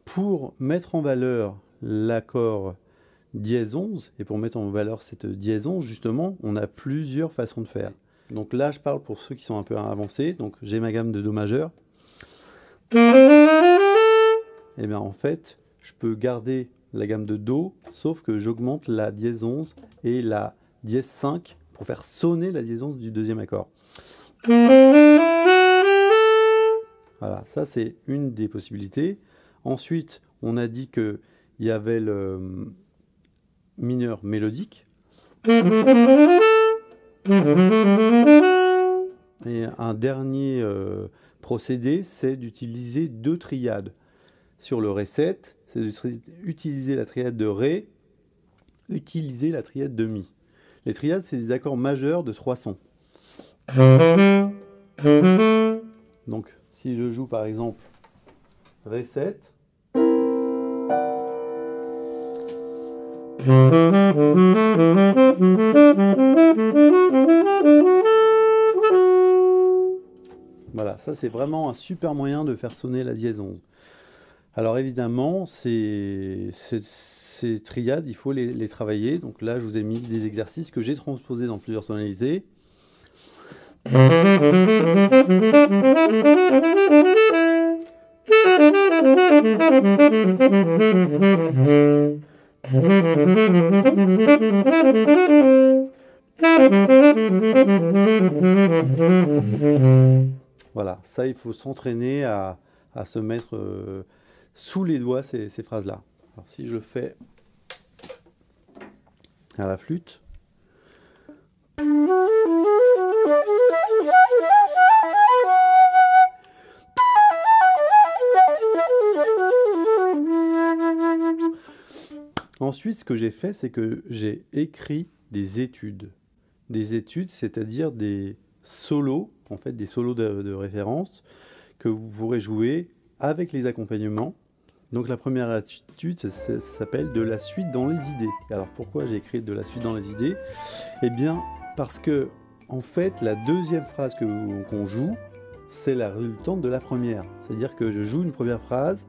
Pour mettre en valeur l'accord dièse 11, et pour mettre en valeur cette dièse 11, justement, on a plusieurs façons de faire. Donc là, je parle pour ceux qui sont un peu avancés. Donc j'ai ma gamme de Do majeur. Et bien en fait, je peux garder la gamme de Do, sauf que j'augmente la dièse 11 et la dièse 5 pour faire sonner la dièse 11 du deuxième accord. Voilà, ça c'est une des possibilités. Ensuite, on a dit qu'il y avait le mineur mélodique. Et un dernier procédé, c'est d'utiliser 2 triades. Sur le Ré7, c'est d'utiliser la triade de Ré, utiliser la triade de Mi. Les triades, c'est des accords majeurs de 3 sons. Donc, si je joue par exemple Ré7, voilà, ça c'est vraiment un super moyen de faire sonner la dièse 11. Alors évidemment, ces triades, il faut les travailler. Donc là, je vous ai mis des exercices que j'ai transposés dans plusieurs tonalités. Voilà, ça il faut s'entraîner à se mettre sous les doigts ces phrases-là. Alors si je fais à la flûte. Ensuite, ce que j'ai fait, c'est que j'ai écrit des études. Des études, c'est-à-dire des solos, en fait, des solos de référence que vous pourrez jouer avec les accompagnements. Donc la première étude, ça s'appelle de la suite dans les idées. Alors pourquoi j'ai écrit de la suite dans les idées? Eh bien, parce que, en fait, la deuxième phrase qu'on joue, c'est la résultante de la première. C'est-à-dire que je joue une première phrase,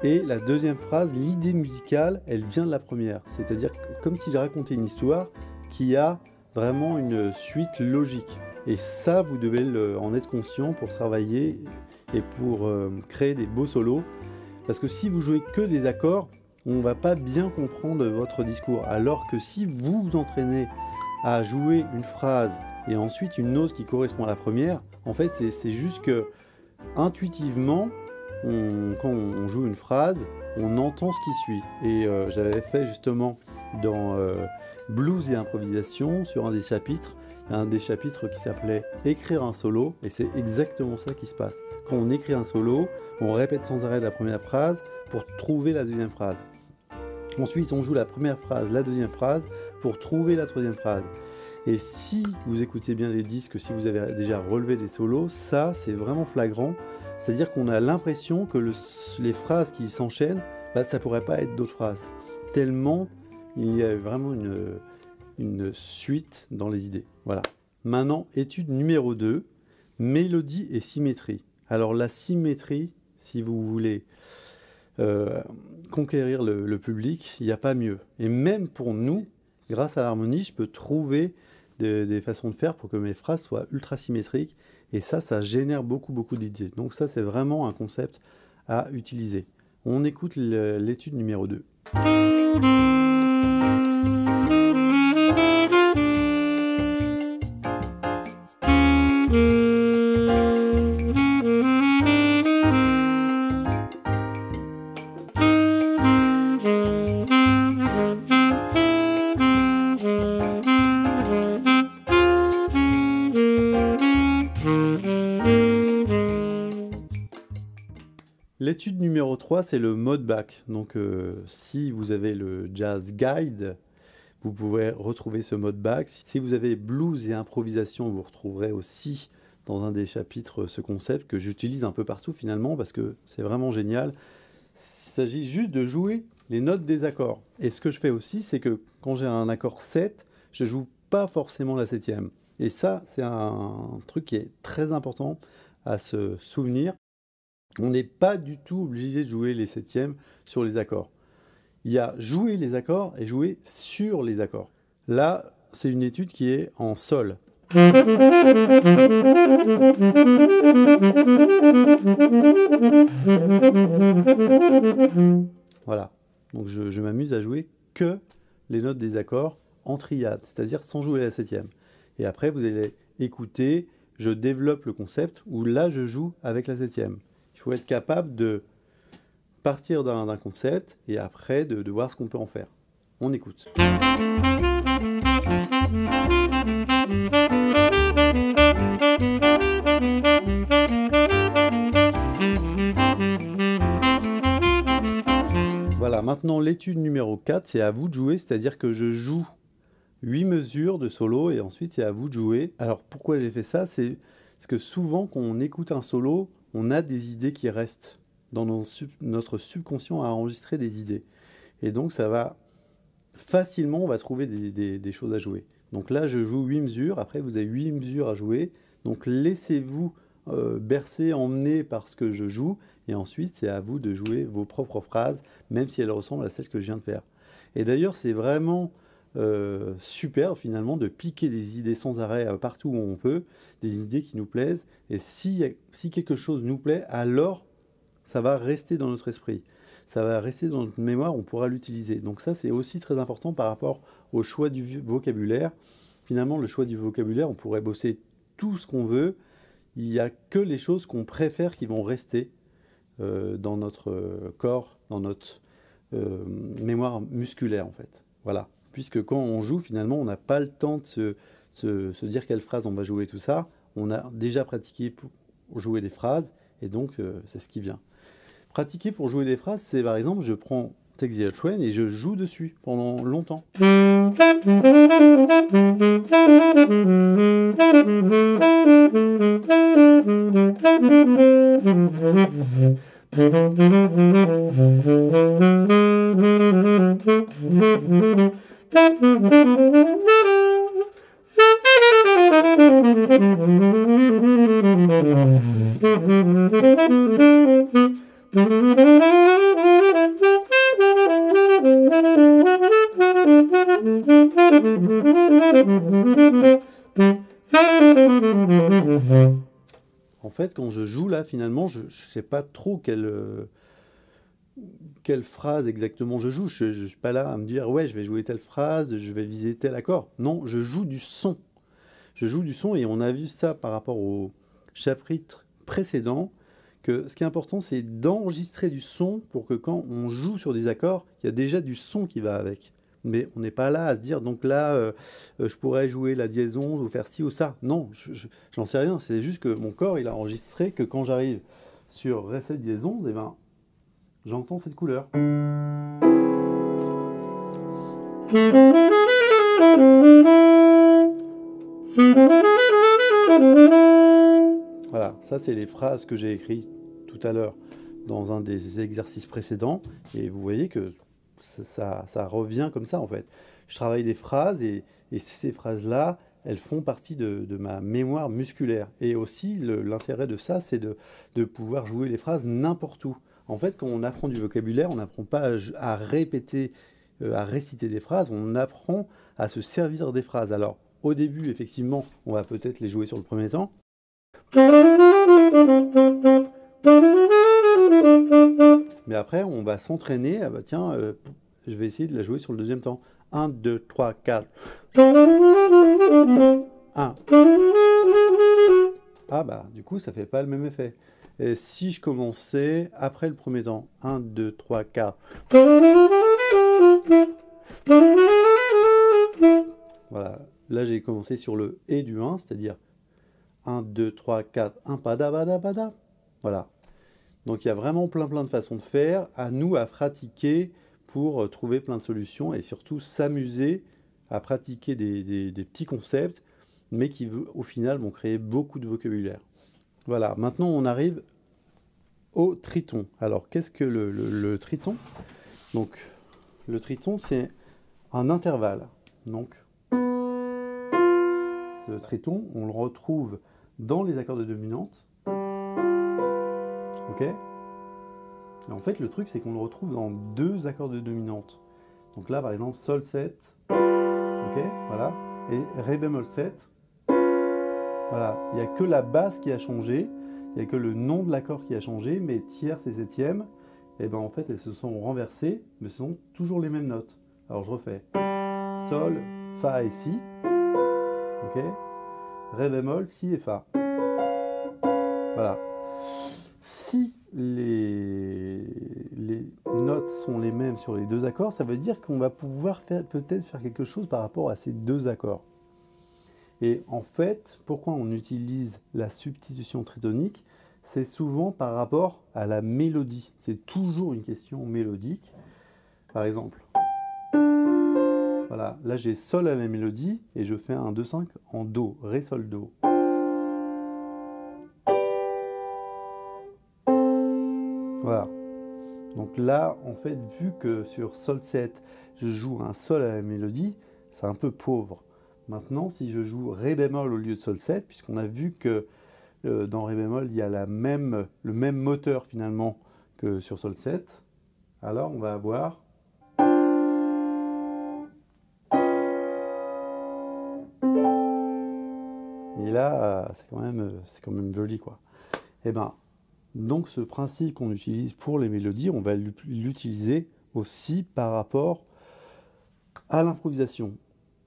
et la deuxième phrase, l'idée musicale, elle vient de la première. C'est-à-dire comme si j'ai raconté une histoire qui a vraiment une suite logique. Et ça, vous devez en être conscient pour travailler et pour créer des beaux solos. Parce que si vous jouez que des accords, on ne va pas bien comprendre votre discours. Alors que si vous vous entraînez à jouer une phrase et ensuite une autre qui correspond à la première, en fait, c'est juste que intuitivement, quand on joue une phrase, on entend ce qui suit. Et j'avais fait justement dans Blues et improvisation, sur un des chapitres qui s'appelait Écrire un solo, et c'est exactement ça qui se passe. Quand on écrit un solo, on répète sans arrêt la première phrase pour trouver la deuxième phrase. Ensuite, on joue la première phrase, la deuxième phrase, pour trouver la troisième phrase. Et si vous écoutez bien les disques, si vous avez déjà relevé des solos, ça c'est vraiment flagrant. C'est-à-dire qu'on a l'impression que les phrases qui s'enchaînent, ça pourrait pas être d'autres phrases. Tellement il y a vraiment une suite dans les idées. Voilà. Maintenant, étude numéro 2, mélodie et symétrie. Alors la symétrie, si vous voulez conquérir le public, il n'y a pas mieux. Et même pour nous, grâce à l'harmonie, je peux trouver des façons de faire pour que mes phrases soient ultra symétriques. Et ça génère beaucoup d'idées. Donc ça, c'est vraiment un concept à utiliser. On écoute l'étude numéro 2. L'étude numéro 3, c'est le mode back. Donc, si vous avez le Jazz Guide, vous pouvez retrouver ce mode back. Si vous avez blues et improvisation, vous retrouverez aussi dans un des chapitres ce concept que j'utilise un peu partout finalement parce que c'est vraiment génial. Il s'agit juste de jouer les notes des accords. Et ce que je fais aussi, c'est que quand j'ai un accord 7, je ne joue pas forcément la septième. Et ça, c'est un truc qui est très important à se souvenir. On n'est pas du tout obligé de jouer les septièmes sur les accords. Il y a jouer les accords et jouer sur les accords. Là, c'est une étude qui est en sol. Voilà. Donc je m'amuse à jouer que les notes des accords en triade, c'est-à-dire sans jouer la septième. Et après, vous allez écouter, je développe le concept où là, je joue avec la septième. Il faut être capable de partir d'un concept et après de voir ce qu'on peut en faire. On écoute. Voilà, maintenant l'étude numéro 4, c'est à vous de jouer, c'est-à-dire que je joue 8 mesures de solo et ensuite c'est à vous de jouer. Alors pourquoi j'ai fait ça? C'est parce que souvent quand on écoute un solo, on a des idées qui restent dans notre subconscient à enregistrer des idées. Et donc ça va facilement, on va trouver des choses à jouer. Donc là je joue 8 mesures, après vous avez 8 mesures à jouer. Donc laissez-vous bercer, emmener par ce que je joue, et ensuite c'est à vous de jouer vos propres phrases, même si elles ressemblent à celles que je viens de faire. Et d'ailleurs c'est vraiment super finalement de piquer des idées sans arrêt partout où on peut, des idées qui nous plaisent, et si quelque chose nous plaît, alors ça va rester dans notre esprit, ça va rester dans notre mémoire, on pourra l'utiliser. Donc ça c'est aussi très important par rapport au choix du vocabulaire. Finalement le choix du vocabulaire, on pourrait bosser tout ce qu'on veut, il n'y a que les choses qu'on préfère qui vont rester dans notre corps, dans notre mémoire musculaire en fait. Voilà. Puisque quand on joue, finalement, on n'a pas le temps de se dire quelle phrase on va jouer, tout ça. On a déjà pratiqué pour jouer des phrases, et donc c'est ce qui vient. Pratiquer pour jouer des phrases, c'est par exemple, je prends Take the Train et je joue dessus pendant longtemps. En fait, quand je joue là, finalement, je ne sais pas trop quelle phrase exactement je joue. Je ne suis pas là à me dire, ouais, je vais jouer telle phrase, je vais viser tel accord. Non, je joue du son. Je joue du son, et on a vu ça par rapport au chapitre précédent, que ce qui est important, c'est d'enregistrer du son pour que quand on joue sur des accords, il y a déjà du son qui va avec. Mais on n'est pas là à se dire, donc là, je pourrais jouer la diaison ou faire ci ou ça. Non, j'en sais rien. C'est juste que mon corps, il a enregistré que quand j'arrive sur Reset diaison, eh ben, j'entends cette couleur. Voilà, ça c'est les phrases que j'ai écrites tout à l'heure dans un des exercices précédents. Et vous voyez que ça revient comme ça en fait. Je travaille des phrases et ces phrases-là, elles font partie de ma mémoire musculaire. Et aussi, l'intérêt de ça, c'est de pouvoir jouer les phrases n'importe où. En fait, quand on apprend du vocabulaire, on n'apprend pas à répéter, à réciter des phrases, on apprend à se servir des phrases. Alors, au début, effectivement, on va peut-être les jouer sur le premier temps. Mais après, on va s'entraîner. Ah bah tiens, je vais essayer de la jouer sur le deuxième temps. 1, 2, 3, 4. 1. Ah bah, du coup, ça fait pas le même effet. Et si je commençais après le premier temps. 1, 2, 3, 4. Voilà. Là, j'ai commencé sur le « et » du 1, c'est-à-dire 1, 2, 3, 4, 1, pada, pada, pada. Voilà. Donc il y a vraiment plein de façons de faire, à nous à pratiquer pour trouver plein de solutions et surtout s'amuser à pratiquer des petits concepts, mais qui au final vont créer beaucoup de vocabulaire. Voilà, maintenant on arrive au triton. Alors qu'est-ce que le triton? Donc le triton c'est un intervalle. Donc ce triton on le retrouve dans les accords de dominante. Ok ? Et en fait, le truc, c'est qu'on le retrouve dans deux accords de dominante. Donc là, par exemple, Sol 7, ok, voilà, et Ré bémol 7. Voilà, il n'y a que la basse qui a changé, il n'y a que le nom de l'accord qui a changé, mais tierce et septième, et ben en fait, elles se sont renversées, mais ce sont toujours les mêmes notes. Alors je refais. Sol, Fa et Si, ok, Ré bémol, Si et Fa. Voilà. Si les notes sont les mêmes sur les deux accords, ça veut dire qu'on va pouvoir peut-être faire quelque chose par rapport à ces deux accords. Et en fait, pourquoi on utilise la substitution tritonique? C'est souvent par rapport à la mélodie. C'est toujours une question mélodique. Par exemple, voilà, là j'ai Sol à la mélodie et je fais un 2-5 en Do, Ré, Sol, Do. Voilà. Donc là, en fait, vu que sur Sol 7, je joue un Sol à la mélodie, c'est un peu pauvre. Maintenant, si je joue Ré bémol au lieu de Sol 7, puisqu'on a vu que dans Ré bémol, il y a le même moteur finalement que sur Sol 7, alors on va avoir... Et là, c'est quand même joli, quoi. Et ben, donc ce principe qu'on utilise pour les mélodies, on va l'utiliser aussi par rapport à l'improvisation.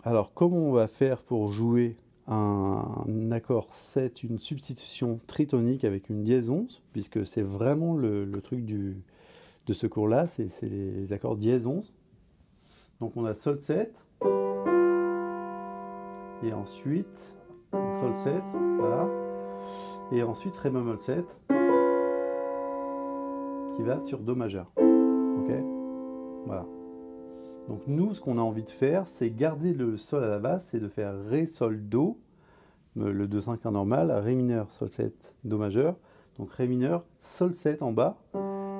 Alors, comment on va faire pour jouer un accord 7, une substitution tritonique avec une dièse 11, puisque c'est vraiment le truc de ce cours-là, c'est les accords dièse 11. Donc on a Sol 7, et ensuite donc Sol 7, voilà, et ensuite Ré bémol 7, qui va sur Do majeur. Ok, voilà. Donc nous, ce qu'on a envie de faire, c'est garder le Sol à la basse, c'est de faire Ré, Sol, Do, le 2-5 normal, Ré mineur, Sol 7, Do majeur, donc Ré mineur, Sol 7 en bas,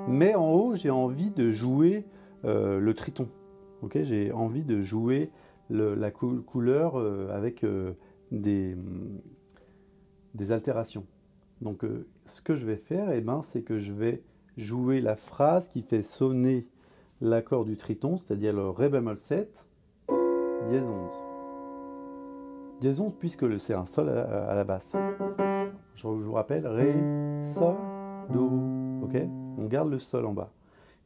mais en haut, j'ai envie de jouer le triton. Okay, j'ai envie de jouer la couleur avec des altérations. Donc ce que je vais faire, eh ben, c'est que je vais jouer la phrase qui fait sonner l'accord du triton, c'est-à-dire le Ré bémol 7, dièse 11. Dièse 11 puisque c'est un Sol à la basse. Je vous rappelle, Ré, Sol, Do, ok? On garde le Sol en bas.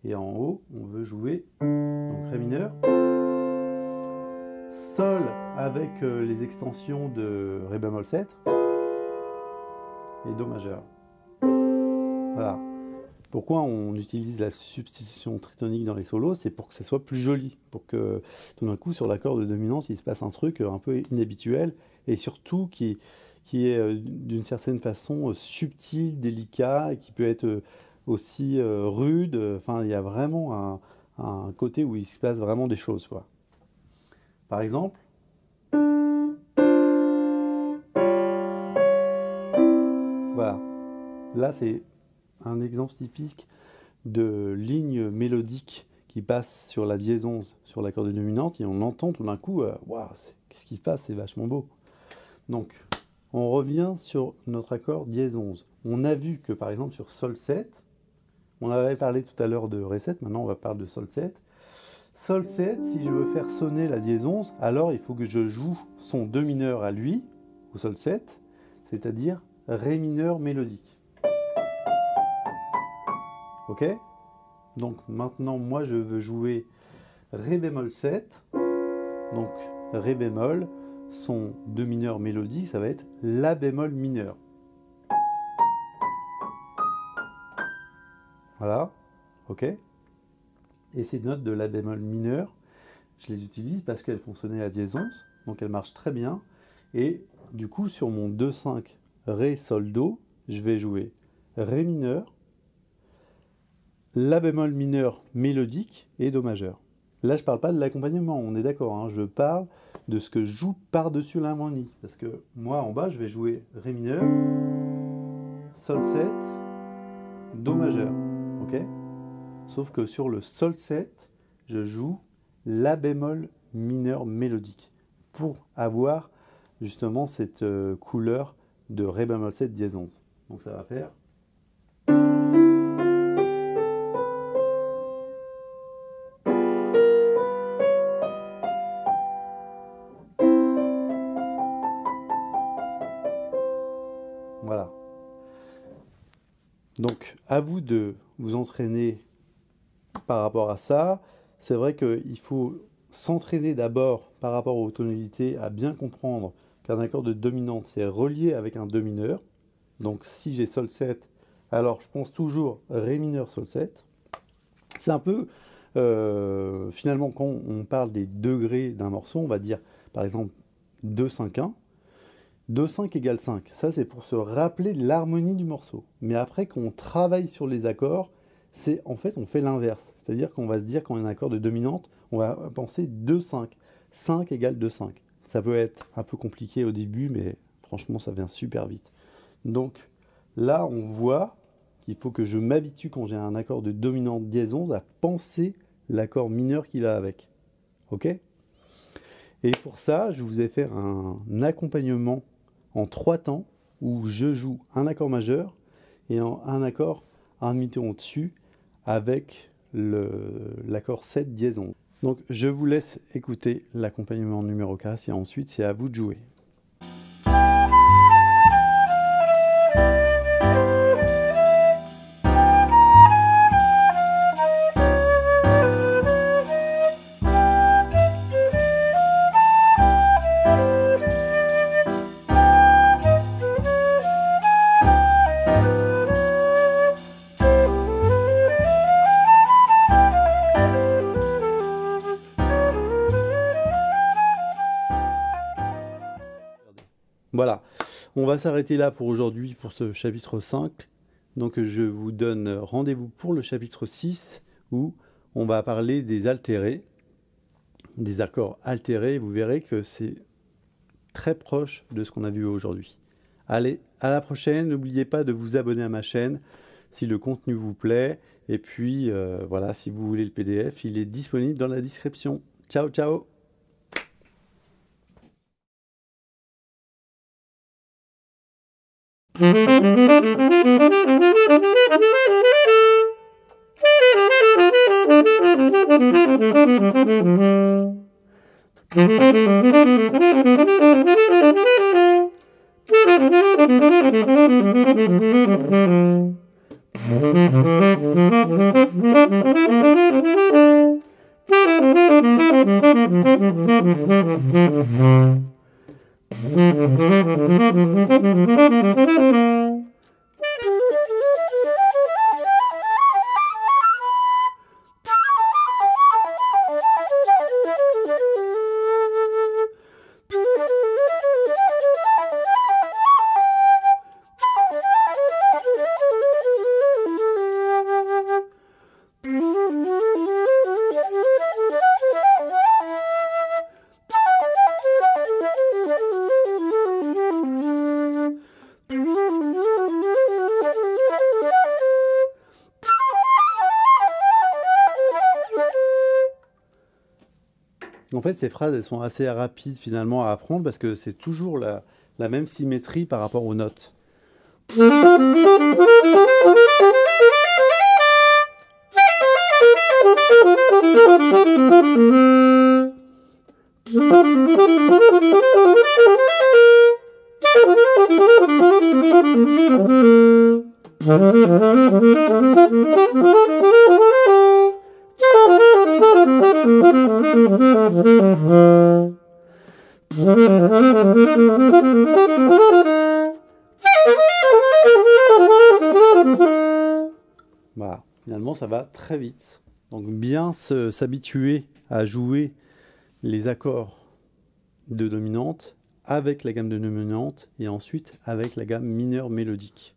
Et en haut, on veut jouer donc Ré mineur, Sol avec les extensions de Ré bémol 7 et Do majeur. Voilà. Pourquoi on utilise la substitution tritonique dans les solos? C'est pour que ça soit plus joli, pour que tout d'un coup sur l'accord de dominance il se passe un truc un peu inhabituel et surtout qui est d'une certaine façon subtil, délicat et qui peut être aussi rude. Enfin, il y a vraiment un côté où il se passe vraiment des choses, quoi. Par exemple, voilà, là c'est un exemple typique de ligne mélodique qui passe sur la dièse 11 sur l'accord de dominante et on entend tout d'un coup, waouh, qu'est-ce qui se passe, c'est vachement beau. Donc, on revient sur notre accord dièse 11. On a vu que par exemple sur Sol 7, on avait parlé tout à l'heure de Ré 7, maintenant on va parler de Sol 7. Sol 7, si je veux faire sonner la dièse 11, alors il faut que je joue son Do mineur à lui, au Sol 7, c'est-à-dire Ré mineur mélodique. Ok? Donc maintenant, moi je veux jouer Ré bémol 7, donc Ré bémol, son Do mineur mélodique, ça va être La bémol mineur. Voilà, ok? Et ces notes de La bémol mineur, je les utilise parce qu'elles font sonner la dièse 11, donc elles marchent très bien. Et du coup, sur mon 2-5 Ré, Sol, Do, je vais jouer Ré mineur, La bémol mineur mélodique et Do majeur. Là, je ne parle pas de l'accompagnement, on est d'accord, hein, je parle de ce que je joue par-dessus l'harmonie. Parce que moi, en bas, je vais jouer Ré mineur, Sol 7, Do majeur. Ok? Sauf que sur le Sol 7, je joue La bémol mineur mélodique pour avoir justement cette couleur de Ré bémol 7 dièse 11. Donc ça va faire... Donc, à vous de vous entraîner par rapport à ça. C'est vrai qu'il faut s'entraîner d'abord par rapport aux tonalités, à bien comprendre qu'un accord de dominante, c'est relié avec un do mineur. Donc, si j'ai Sol 7, alors je pense toujours Ré mineur Sol 7. C'est un peu, finalement, quand on parle des degrés d'un morceau, on va dire, par exemple, 2, 5, 1. 2, 5 égale 5. Ça, c'est pour se rappeler l'harmonie du morceau. Mais après, quand on travaille sur les accords, en fait, on fait l'inverse. C'est-à-dire qu'on va se dire, quand on a un accord de dominante, on va penser 2, 5. 5 égale 2, 5. Ça peut être un peu compliqué au début, mais franchement, ça vient super vite. Donc, là, on voit qu'il faut que je m'habitue, quand j'ai un accord de dominante dièse 11, à penser l'accord mineur qui va avec. OK ? Et pour ça, je vous ai fait un accompagnement en 3 temps où je joue un accord majeur et un accord un demi-ton au-dessus avec l'accord 7 dièse 11. Donc je vous laisse écouter l'accompagnement numéro 4 et ensuite c'est à vous de jouer. Voilà, on va s'arrêter là pour aujourd'hui pour ce chapitre 5. Donc je vous donne rendez-vous pour le chapitre 6 où on va parler des altérés, des accords altérés. Vous verrez que c'est très proche de ce qu'on a vu aujourd'hui. Allez, à la prochaine. N'oubliez pas de vous abonner à ma chaîne si le contenu vous plaît. Et puis voilà, si vous voulez le PDF, il est disponible dans la description. Ciao, ciao! En fait, ces phrases, elles sont assez rapides finalement à apprendre parce que c'est toujours la même symétrie par rapport aux notes. Voilà, finalement ça va très vite. Donc bien s'habituer à jouer les accords de dominante avec la gamme de dominante et ensuite avec la gamme mineure mélodique.